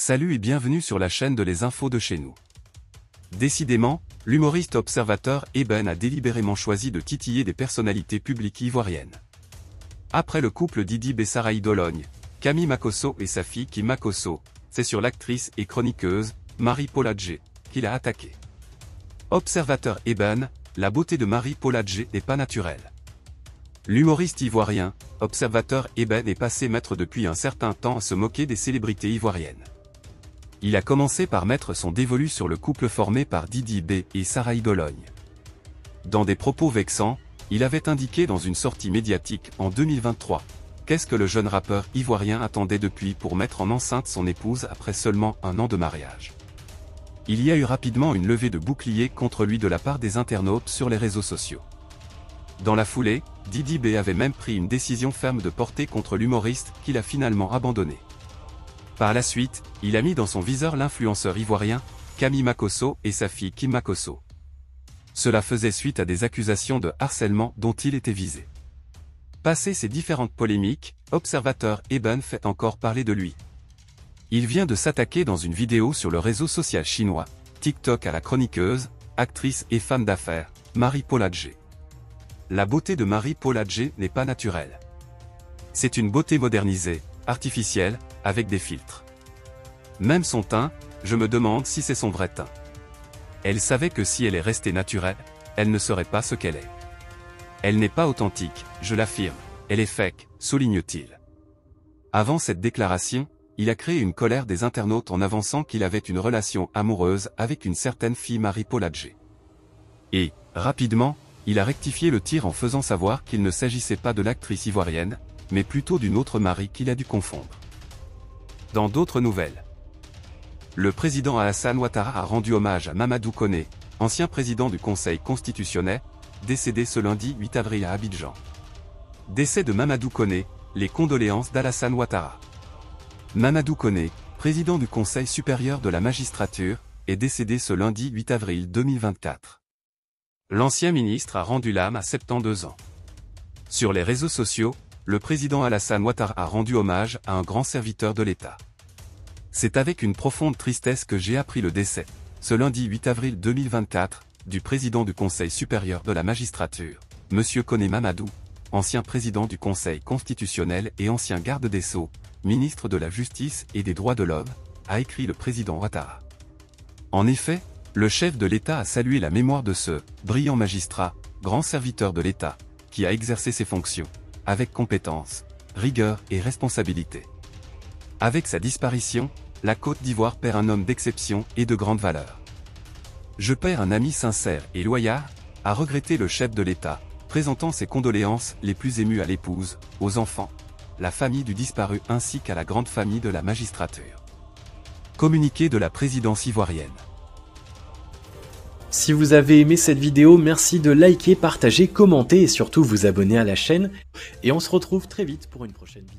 Salut et bienvenue sur la chaîne de Les Infos de chez nous. Décidément, l'humoriste observateur Eben a délibérément choisi de titiller des personnalités publiques ivoiriennes. Après le couple Didi Bessaraï Dologne, Camille Makosso et sa fille Kim Makosso, c'est sur l'actrice et chroniqueuse Marie-Paul Adjé qu'il a attaqué. Observateur Eben, la beauté de Marie-Paul Adjé n'est pas naturelle. L'humoriste ivoirien, observateur Eben est passé maître depuis un certain temps à se moquer des célébrités ivoiriennes. Il a commencé par mettre son dévolu sur le couple formé par Didi B et Saraï Dologne. Dans des propos vexants, il avait indiqué dans une sortie médiatique en 2023 qu'est-ce que le jeune rappeur ivoirien attendait depuis pour mettre en enceinte son épouse après seulement un an de mariage. Il y a eu rapidement une levée de bouclier contre lui de la part des internautes sur les réseaux sociaux. Dans la foulée, Didi B avait même pris une décision ferme de porter contre l'humoriste qu'il a finalement abandonné. Par la suite, il a mis dans son viseur l'influenceur ivoirien, Camille Makosso et sa fille Kim Makosso. Cela faisait suite à des accusations de harcèlement dont il était visé. Passé ces différentes polémiques, observateur Eben fait encore parler de lui. Il vient de s'attaquer dans une vidéo sur le réseau social chinois, TikTok à la chroniqueuse, actrice et femme d'affaires, Marie-Paul Adjé. La beauté de Marie-Paul Adjé n'est pas naturelle. C'est une beauté modernisée, artificielle, avec des filtres. Même son teint, je me demande si c'est son vrai teint. Elle savait que si elle est restée naturelle, elle ne serait pas ce qu'elle est. Elle n'est pas authentique, je l'affirme, elle est fake, souligne-t-il. Avant cette déclaration, il a créé une colère des internautes en avançant qu'il avait une relation amoureuse avec une certaine fille Marie-Paul Adjé. Et, rapidement, il a rectifié le tir en faisant savoir qu'il ne s'agissait pas de l'actrice ivoirienne, mais plutôt d'une autre Marie qu'il a dû confondre. Dans d'autres nouvelles, le président Alassane Ouattara a rendu hommage à Mamadou Koné, ancien président du Conseil constitutionnel, décédé ce lundi 8 avril à Abidjan. Décès de Mamadou Koné, les condoléances d'Alassane Ouattara. Mamadou Koné, président du Conseil supérieur de la magistrature, est décédé ce lundi 8 avril 2024. L'ancien ministre a rendu l'âme à 72 ans. Sur les réseaux sociaux, le président Alassane Ouattara a rendu hommage à un grand serviteur de l'État. C'est avec une profonde tristesse que j'ai appris le décès, ce lundi 8 avril 2024, du président du Conseil supérieur de la magistrature, M. Koné Mamadou, ancien président du Conseil constitutionnel et ancien garde des Sceaux, ministre de la Justice et des Droits de l'Homme, a écrit le président Ouattara. En effet, le chef de l'État a salué la mémoire de ce brillant magistrat, grand serviteur de l'État, qui a exercé ses fonctions avec compétence, rigueur et responsabilité. Avec sa disparition, la Côte d'Ivoire perd un homme d'exception et de grande valeur. Je perds un ami sincère et loyal, a regretté le chef de l'État, présentant ses condoléances les plus émues à l'épouse, aux enfants, la famille du disparu ainsi qu'à la grande famille de la magistrature. Communiqué de la présidence ivoirienne. Si vous avez aimé cette vidéo, merci de liker, partager, commenter et surtout vous abonner à la chaîne. Et on se retrouve très vite pour une prochaine vidéo.